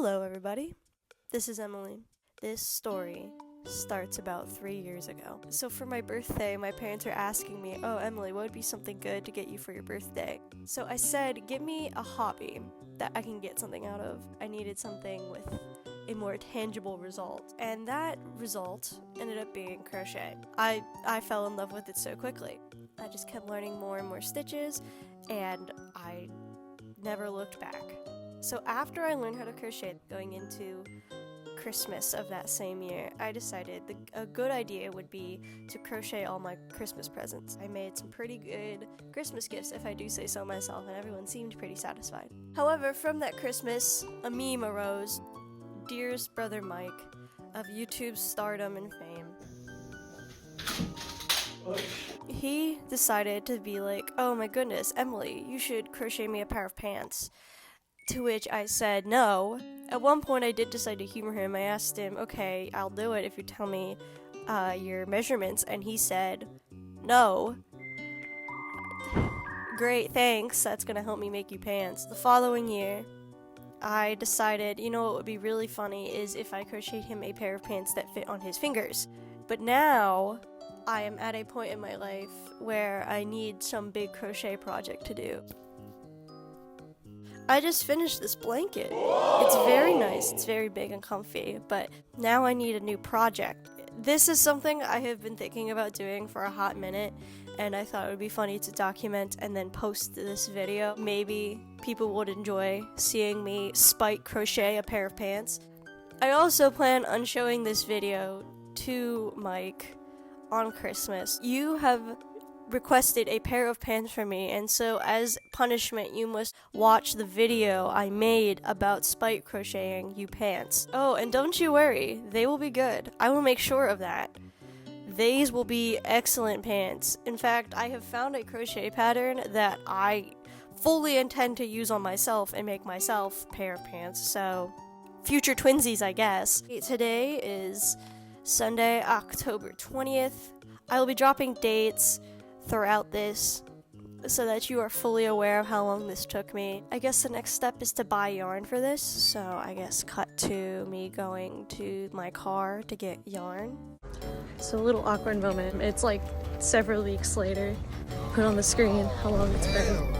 Hello everybody, this is Emily. This story starts about 3 years ago. So for my birthday, my parents are asking me, oh Emily, what would be something good to get you for your birthday? So I said, give me a hobby that I can get something out of. I needed something with a more tangible result. And that result ended up being crochet. I fell in love with it so quickly. I just kept learning more and more stitches, and I never looked back. So after I learned how to crochet, going into Christmas of that same year, I decided a good idea would be to crochet all my Christmas presents. I made some pretty good Christmas gifts, if I do say so myself, and everyone seemed pretty satisfied. However, from that Christmas, a meme arose. Dearest brother Mike, of YouTube's stardom and fame. He decided to be like, oh my goodness, Emily, you should crochet me a pair of pants. To which I said no. At one point I did decide to humor him. I asked him, okay, I'll do it if you tell me your measurements, and he said no. Great, thanks, that's gonna help me make you pants. The following year, I decided, you know what would be really funny is if I crocheted him a pair of pants that fit on his fingers. But now, I am at a point in my life where I need some big crochet project to do. I just finished this blanket. It's very nice, it's very big and comfy, but now I need a new project. This is something I have been thinking about doing for a hot minute, and I thought it would be funny to document and then post this video. Maybe people would enjoy seeing me spike crochet a pair of pants. I also plan on showing this video to Mike on Christmas. You have requested a pair of pants from me, and so as punishment you must watch the video I made about spike crocheting you pants. Oh, and don't you worry, they will be good. I will make sure of that. These will be excellent pants. In fact, I have found a crochet pattern that I fully intend to use on myself and make myself a pair of pants, so future twinsies, I guess. Today is Sunday, October 20th. I will be dropping dates throughout this so that you are fully aware of how long this took me. I guess the next step is to buy yarn for this, so I guess cut to me going to my car to get yarn. So a little awkward moment. It's like several weeks later. Put on the screen how long it's been.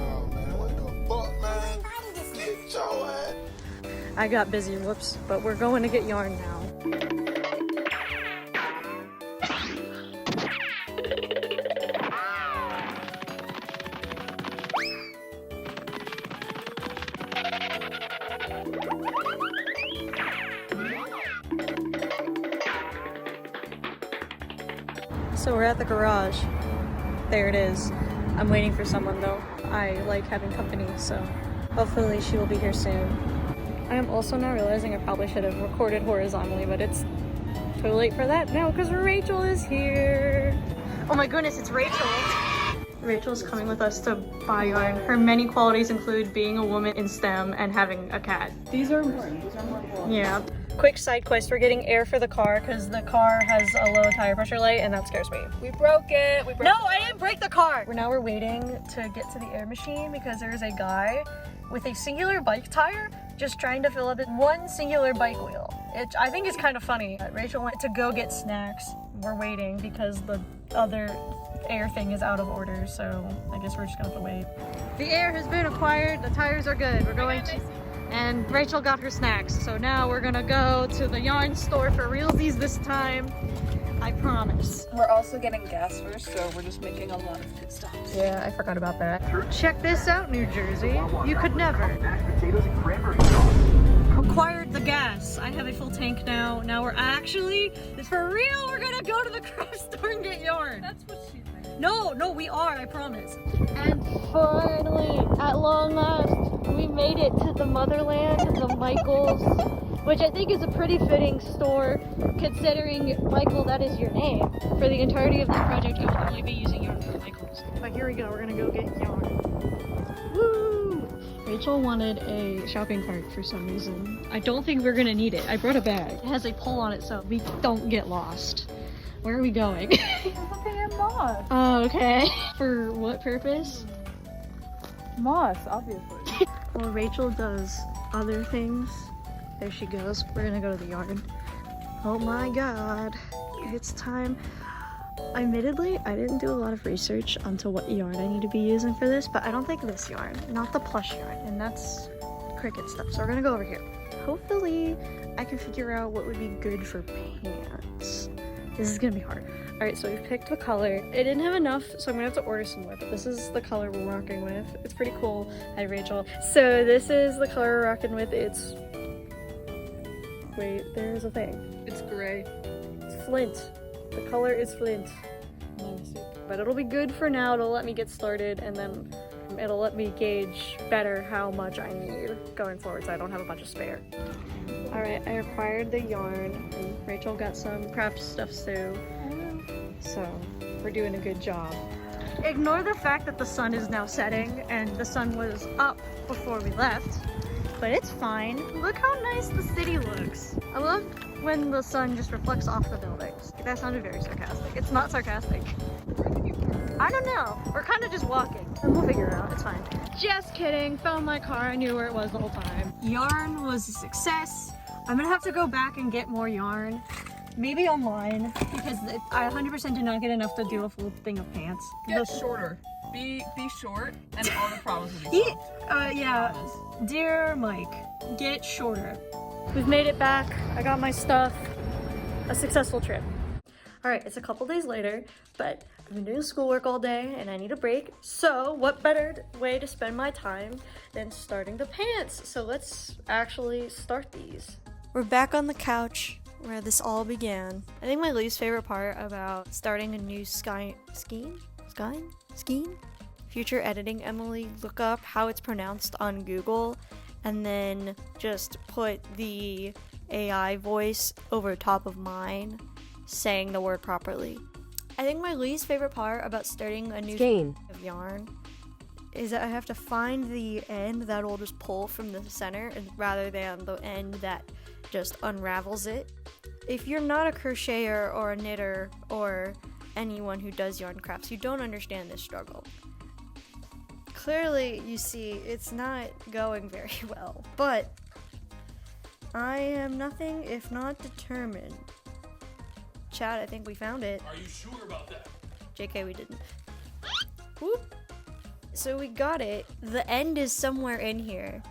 I got busy, whoops, but we're going to get yarn now. So we're at the garage. There it is. I'm waiting for someone though. I like having company, so hopefully she will be here soon. I am also now realizing I probably should have recorded horizontally, but it's too late for that now because Rachel is here. Oh my goodness, it's Rachel. Rachel's coming with us to buy yarn. Her many qualities include being a woman in STEM and having a cat. These are important. Yeah. Quick side quest, we're getting air for the car because the car has a low tire pressure light and that scares me. We broke it. No, I didn't break the car! Now we're waiting to get to the air machine because there's a guy with a singular bike tire just trying to fill up one singular bike wheel. I think it's kind of funny. Rachel went to go get snacks. We're waiting because the other air thing is out of order, so I guess we're just gonna have to wait. The air has been acquired, the tires are good. We're going to... And Rachel got her snacks, so now we're gonna go to the yarn store for realsies this time. I promise. We're also getting gas first, so we're just making a lot of pit stops. Yeah, I forgot about that. Check this out, New Jersey. You could never. Acquired the gas. I have a full tank now. Now we're actually, for real, we're gonna go to the craft store and get yarn. That's what she meant. No, we are, I promise. And finally, at long last, we made it to the motherland, the Michaels, which I think is a pretty fitting store, considering, Michael, that is your name. For the entirety of this project, I will only be using yarn for Michaels. But here we go, we're gonna go get yarn. Woo! Rachel wanted a shopping cart for some reason. I don't think we're gonna need it. I brought a bag. It has a pole on it so we don't get lost. Where are we going? We're looking at moss. Oh, okay. For what purpose? Moss, obviously. Well, Rachel does other things There she goes. We're gonna go to the yard. Oh my god. It's time. Admittedly, I didn't do a lot of research onto what yarn I need to be using for this, but I don't think this yarn, not the plush yarn, and that's Cricut stuff. So we're gonna go over here. Hopefully, I can figure out what would be good for pants. This is gonna be hard. All right, so we've picked the color. It didn't have enough, so I'm gonna have to order some more, but this is the color we're rocking with. It's pretty cool. Hi, Rachel. So this is the color we're rocking with. It's, wait, there's a thing. It's gray. It's flint. The color is flint. But it'll be good for now. It'll let me get started, and then it'll let me gauge better how much I need going forward, so I don't have a bunch of spare. All right, I acquired the yarn, and Rachel got some craft stuff too. So we're doing a good job. Ignore the fact that the sun is now setting, and the sun was up before we left, but it's fine. Look how nice the city looks. I love when the sun just reflects off the buildings. That sounded very sarcastic. It's not sarcastic. I don't know. We're kind of just walking. We'll figure it out. It's fine. Just kidding. Found my car. I knew where it was the whole time. Yarn was a success. I'm gonna have to go back and get more yarn. Maybe online, because I 100% did not get enough to do a full thing of pants. Get shorter. Be short, and all the problems will be solved. Yeah. Dear Mike, get shorter. We've made it back. I got my stuff. A successful trip. All right, it's a couple days later, but I've been doing schoolwork all day and I need a break. So what better way to spend my time than starting the pants? So let's actually start these. We're back on the couch where this all began. I think my least favorite part about starting a new scheme? Future editing, Emily, look up how it's pronounced on Google and then just put the AI voice over top of mine saying the word properly. I think my least favorite part about starting a new scheme of yarn is that I have to find the end that'll just pull from the center rather than the end that just unravels it. If you're not a crocheter or a knitter or anyone who does yarn crafts, you don't understand this struggle. Clearly, you see, it's not going very well, but I am nothing if not determined. Chad, I think we found it. Are you sure about that? JK, we didn't. Whoop. So we got it. The end is somewhere in here.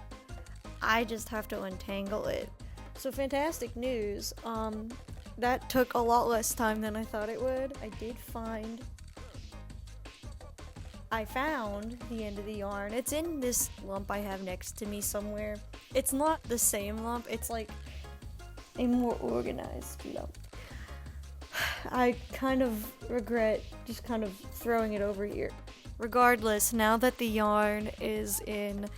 I just have to untangle it. So fantastic news. That took a lot less time than I thought it would. I found the end of the yarn. It's in this lump I have next to me somewhere. It's not the same lump. It's like a more organized lump. I kind of regret just kind of throwing it over here. Regardless, now that the yarn is in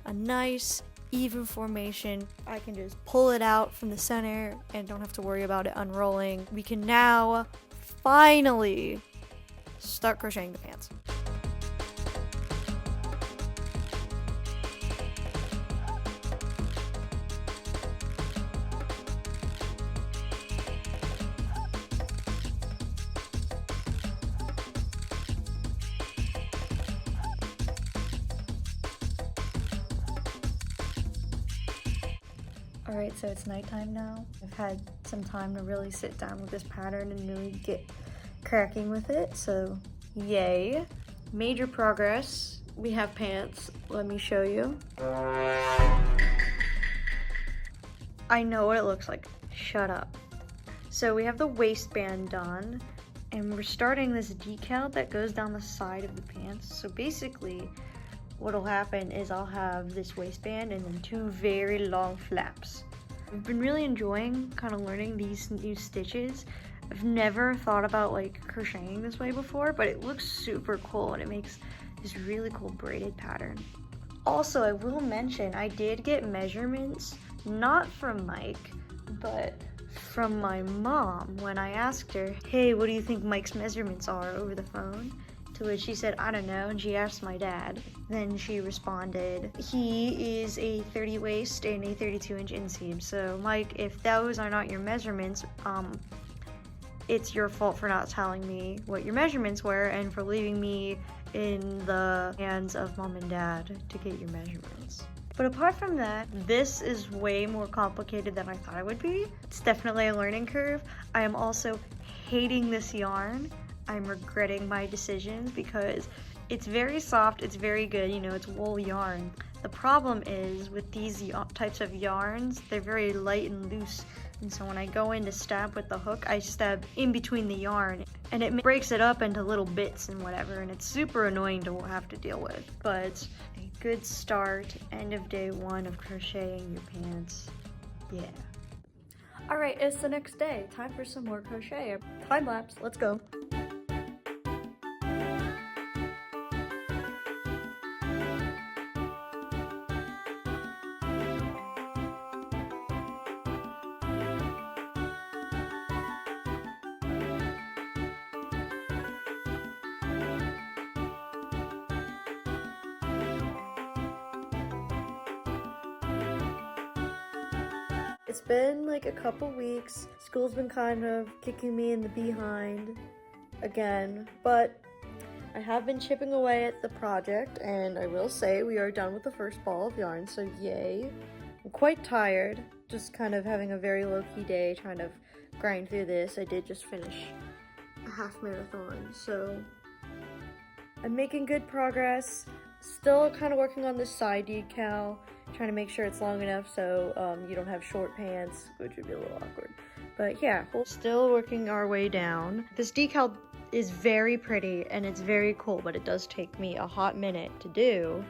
a nice, even formation, I can just pull it out from the center and don't have to worry about it unrolling. We can now finally start crocheting the pants. Alright, so it's nighttime now. I've had some time to really sit down with this pattern and really get cracking with it, so yay. Major progress. We have pants. Let me show you. I know what it looks like. Shut up. So we have the waistband done, and we're starting this decal that goes down the side of the pants. So basically, what'll happen is I'll have this waistband and then two very long flaps. I've been really enjoying kind of learning these new stitches. I've never thought about like crocheting this way before, but it looks super cool and it makes this really cool braided pattern. Also, I will mention I did get measurements, not from Mike, but from my mom when I asked her, hey, what do you think Mike's measurements are over the phone? To which she said, I don't know, and she asked my dad. Then she responded, he is a 30 waist and a 32 inch inseam. So Mike, if those are not your measurements, it's your fault for not telling me what your measurements were and for leaving me in the hands of mom and dad to get your measurements. But apart from that, this is way more complicated than I thought it would be. It's definitely a learning curve. I am also hating this yarn. I'm regretting my decisions because it's very soft, it's very good, you know, it's wool yarn. The problem is with these types of yarns, they're very light and loose. And so when I go in to stab with the hook, I stab in between the yarn and it breaks it up into little bits and whatever. And it's super annoying to have to deal with. But a good start, end of day 1 of crocheting your pants. Yeah. All right, it's the next day. Time for some more crochet. Time lapse, let's go. It's been like a couple weeks. School's been kind of kicking me in the behind again, but I have been chipping away at the project, and I will say we are done with the first ball of yarn, so yay. I'm quite tired, just kind of having a very low-key day, trying to grind through this. I did just finish a half marathon, so I'm making good progress. Still kind of working on this side decal, trying to make sure it's long enough so you don't have short pants, which would be a little awkward. But yeah, we're still working our way down. This decal is very pretty and it's very cool, but it does take me a hot minute to do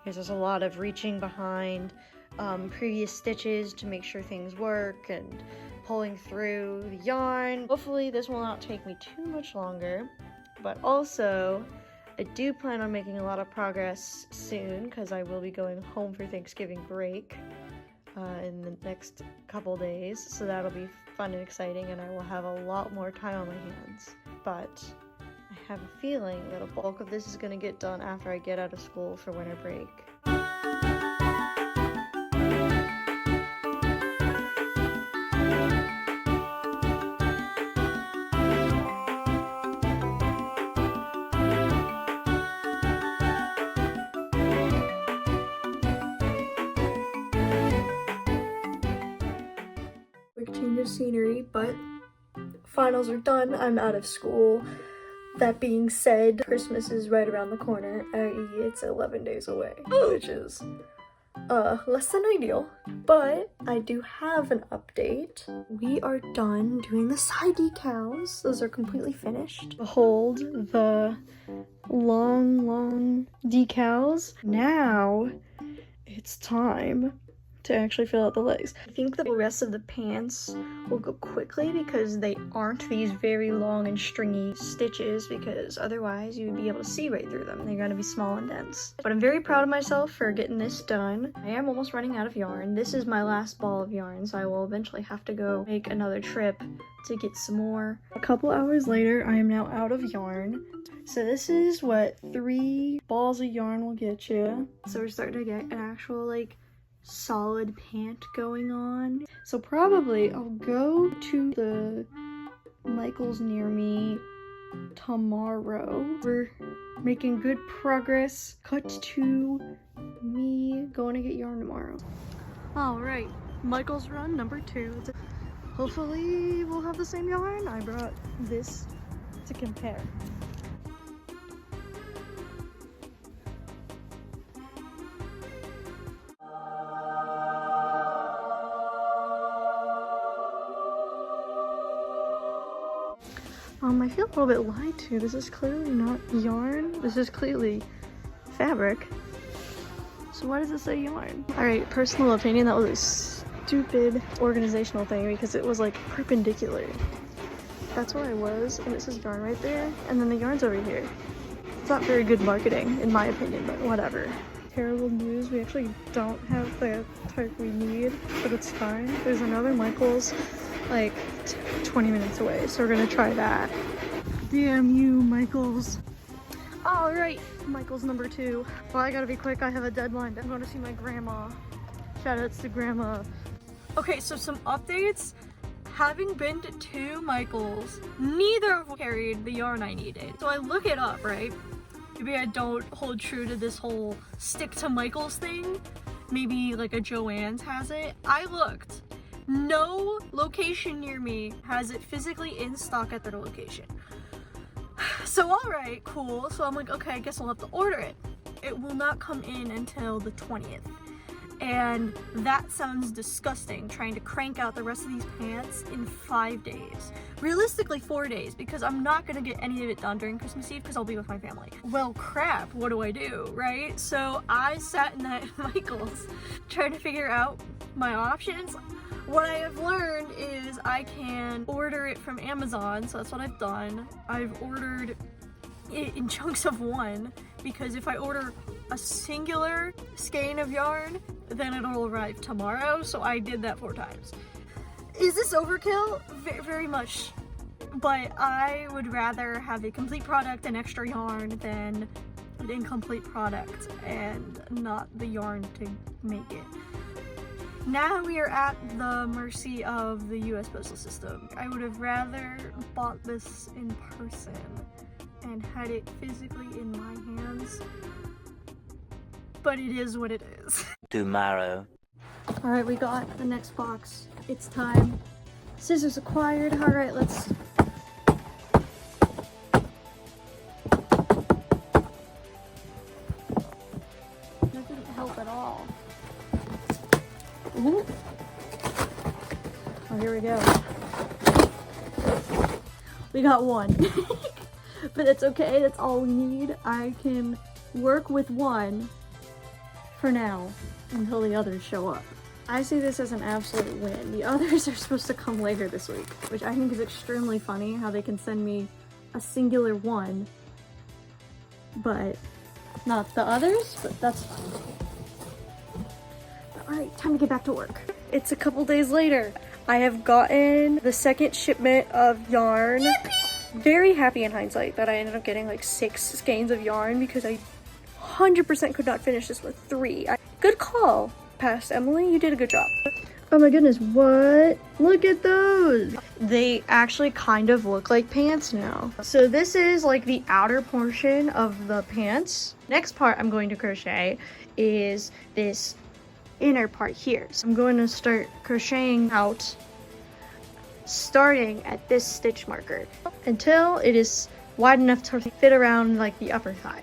because there's a lot of reaching behind previous stitches to make sure things work and pulling through the yarn. Hopefully this will not take me too much longer, but also I do plan on making a lot of progress soon because I will be going home for Thanksgiving break in the next couple days, so that'll be fun and exciting and I will have a lot more time on my hands. But I have a feeling that a bulk of this is going to get done after I get out of school for winter break. Quick change of scenery, but finals are done. I'm out of school. That being said, Christmas is right around the corner, i.e. it's 11 days away, which is less than ideal, but I do have an update. We are done doing the side decals. Those are completely finished. Behold the long decals. Now it's time to actually fill out the legs. I think the rest of the pants will go quickly because they aren't these very long and stringy stitches, because otherwise you would be able to see right through them. They're gonna be small and dense. But I'm very proud of myself for getting this done. I am almost running out of yarn. This is my last ball of yarn, so I will eventually have to go make another trip to get some more. A couple hours later, I am now out of yarn. So this is what 3 balls of yarn will get you. So we're starting to get an actual like solid pant going on. So probably I'll go to the Michaels near me tomorrow. We're making good progress. Cut to me going to get yarn tomorrow. Alright, Michaels run number 2. Hopefully we'll have the same yarn. I brought this to compare. I feel a little bit lied to. This is clearly not yarn. This is clearly fabric. So why does it say yarn? Alright, personal opinion, that was a stupid organizational thing because it was like perpendicular. That's where I was, and it says yarn right there, and then the yarn's over here. It's not very good marketing, in my opinion, but whatever. Terrible news, we actually don't have the type we need, but it's fine. There's another Michaels like 20 minutes away, so we're gonna try that. Damn you, Michaels. Alright, Michaels number 2. Well, I gotta be quick, I have a deadline. I'm going to see my grandma. Shoutouts to grandma. Okay, so some updates. Having been to 2 Michaels, neither of them carried the yarn I needed. So I look it up, right? Maybe I don't hold true to this whole stick to Michaels thing. maybe like a Joann's has it. I looked. No location near me has it physically in stock at their location. So alright, cool. So I'm like, okay, I guess I'll have to order it. It will not come in until the 20th. And that sounds disgusting, trying to crank out the rest of these pants in 5 days. Realistically 4 days, because I'm not gonna get any of it done during Christmas Eve because I'll be with my family. Well, crap, what do I do, right? So I sat in that Michael's trying to figure out my options. What I have learned is I can order it from Amazon, so that's what I've done. I've ordered it in chunks of 1, because if I order a singular skein of yarn, then it'll arrive tomorrow, so I did that 4 times. Is this overkill? Very much, but I would rather have a complete product and extra yarn than an incomplete product and not the yarn to make it. Now we are at the mercy of the US Postal System. I would have rather bought this in person and had it physically in my hands, but it is what it is. Tomorrow. All right, we got the next box. It's time. Scissors acquired. All right, let's. That didn't help at all. Ooh. Oh, here we go. We got 1. But that's okay, that's all we need. I can work with 1 for now until the others show up. I see this as an absolute win. The others are supposed to come later this week, which I think is extremely funny how they can send me a singular 1, but not the others, but that's fine. Alright, time to get back to work. It's a couple days later. I have gotten the second shipment of yarn. Very happy in hindsight that I ended up getting like 6 skeins of yarn because I 100% could not finish this with 3. Good call, past Emily. You did a good job. Oh my goodness, what? Look at those. They actually kind of look like pants now. So this is like the outer portion of the pants. Next part I'm going to crochet is this inner part here. So I'm going to start crocheting out starting at this stitch marker until it is wide enough to fit around like the upper thigh.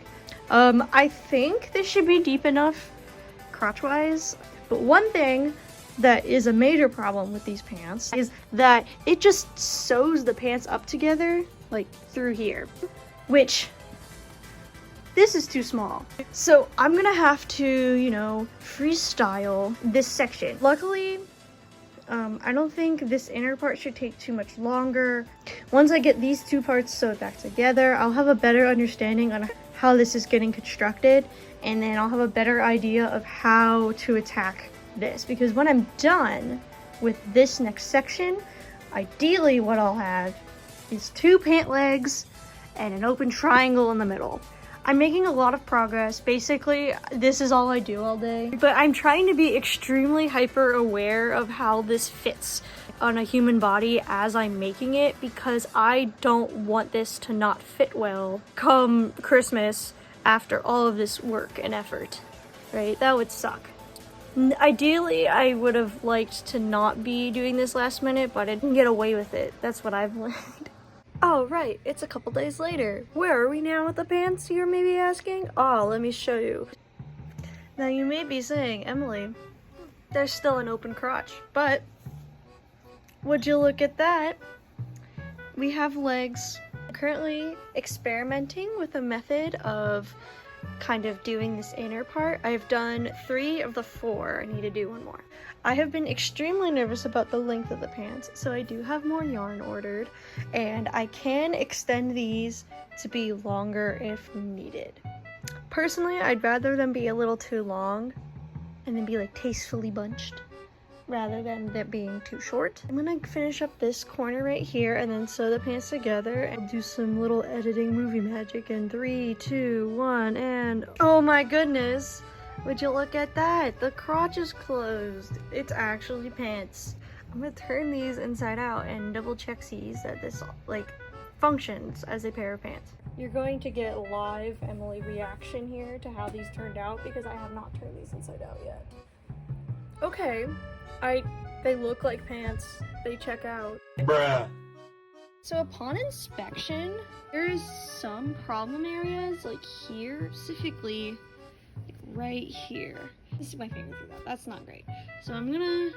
I think this should be deep enough crotch-wise, but one thing that is a major problem with these pants is that it just sews the pants up together like through here, which this is too small. So I'm gonna have to, you know, freestyle this section. Luckily, I don't think this inner part should take too much longer. Once I get these 2 parts sewed back together, I'll have a better understanding on how this is getting constructed, and then I'll have a better idea of how to attack this. Because when I'm done with this next section, ideally what I'll have is 2 pant legs and an open triangle in the middle. I'm making a lot of progress. Basically, this is all I do all day. But I'm trying to be extremely hyper aware of how this fits on a human body as I'm making it, because I don't want this to not fit well come Christmas after all of this work and effort, right? That would suck. Ideally, I would have liked to not be doing this last minute, but I didn't get away with it. That's what I've learned. Oh, right, it's a couple days later. Where are we now with the pants, you're maybe asking? Oh, let me show you. Now you may be saying, Emily, there's still an open crotch, but would you look at that? We have legs. I'm currently experimenting with a method of kind of doing this inner part. I've done 3 of the 4. I need to do 1 more. I have been extremely nervous about the length of the pants, so I do have more yarn ordered, and I can extend these to be longer if needed. Personally, I'd rather them be a little too long and then be like tastefully bunched rather than them being too short. I'm gonna finish up this corner right here and then sew the pants together and do some little editing movie magic in 3, 2, 1, and oh my goodness! Would you look at that? The crotch is closed. It's actually pants. I'm gonna turn these inside out and double check these that this like functions as a pair of pants. You're going to get live Emily reaction here to how these turned out because I have not turned these inside out yet. Okay, they look like pants. They check out. Bruh. So upon inspection, there is some problem areas, like here, specifically, like right here. This is my finger through that. That's not great. So I'm gonna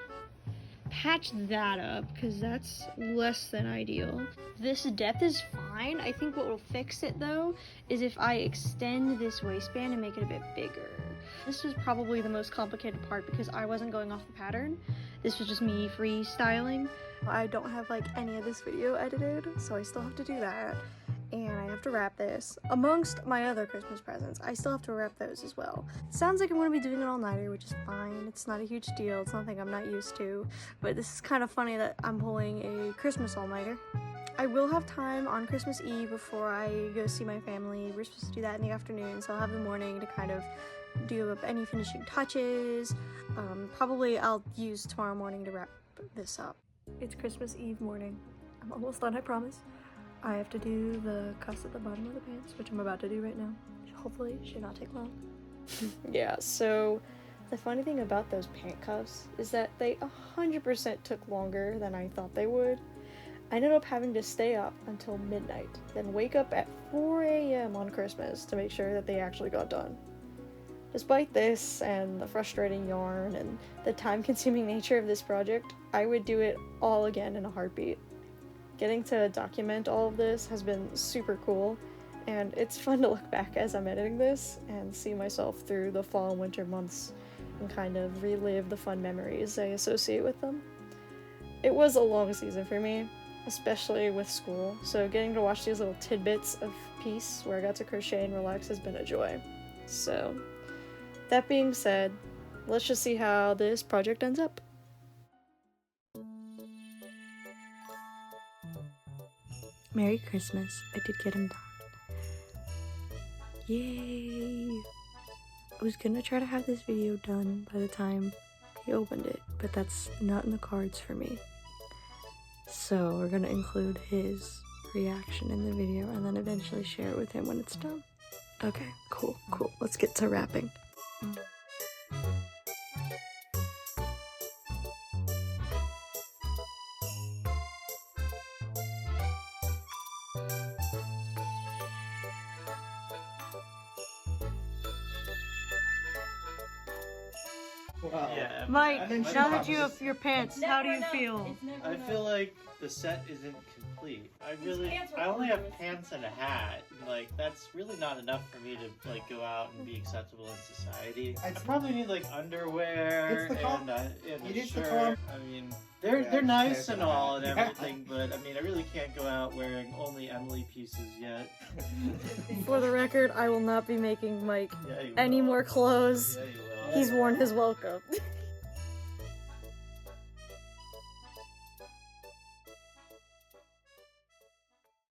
patch that up because that's less than ideal. This depth is fine. I think what will fix it though is if I extend this waistband and make it a bit bigger. This was probably the most complicated part because I wasn't going off the pattern. This was just me freestyling. I don't have like any of this video edited, so I still have to do that. And I have to wrap this. Amongst my other Christmas presents, I still have to wrap those as well. Sounds like I'm gonna be doing an all-nighter, which is fine. It's not a huge deal. It's nothing I'm not used to. But this is kind of funny that I'm pulling a Christmas all-nighter. I will have time on Christmas Eve before I go see my family. We're supposed to do that in the afternoon, so I'll have the morning to kind of do up any finishing touches. Probably I'll use tomorrow morning to wrap this up. It's Christmas Eve morning. I'm almost done, I promise. I have to do the cuffs at the bottom of the pants, which I'm about to do right now. Hopefully, it should not take long. Yeah, so the funny thing about those pant cuffs is that they 100% took longer than I thought they would. I ended up having to stay up until midnight, then wake up at 4 a.m. on Christmas to make sure that they actually got done. Despite this, and the frustrating yarn, and the time-consuming nature of this project, I would do it all again in a heartbeat. Getting to document all of this has been super cool, and it's fun to look back as I'm editing this and see myself through the fall and winter months and kind of relive the fun memories I associate with them. It was a long season for me, especially with school, so getting to watch these little tidbits of peace where I got to crochet and relax has been a joy. So, that being said, let's just see how this project ends up. Merry Christmas. I did get him done. Yay! I was gonna try to have this video done by the time he opened it, but that's not in the cards for me. So we're gonna include his reaction in the video and then eventually share it with him when it's done. Okay, cool. Let's get to wrapping. Wow. Yeah, Mike, I think now that you have your pants, how do you feel? I feel like the set isn't complete. I only have pants and a hat. Like, that's really not enough for me to like go out and be acceptable in society. I probably need like underwear and a shirt. I mean, they're nice and all and everything, but I mean, I really can't go out wearing only Emily pieces yet. For the record, I will not be making Mike Yeah, you any will. more clothes. Yeah, you will. He's worn his welcome.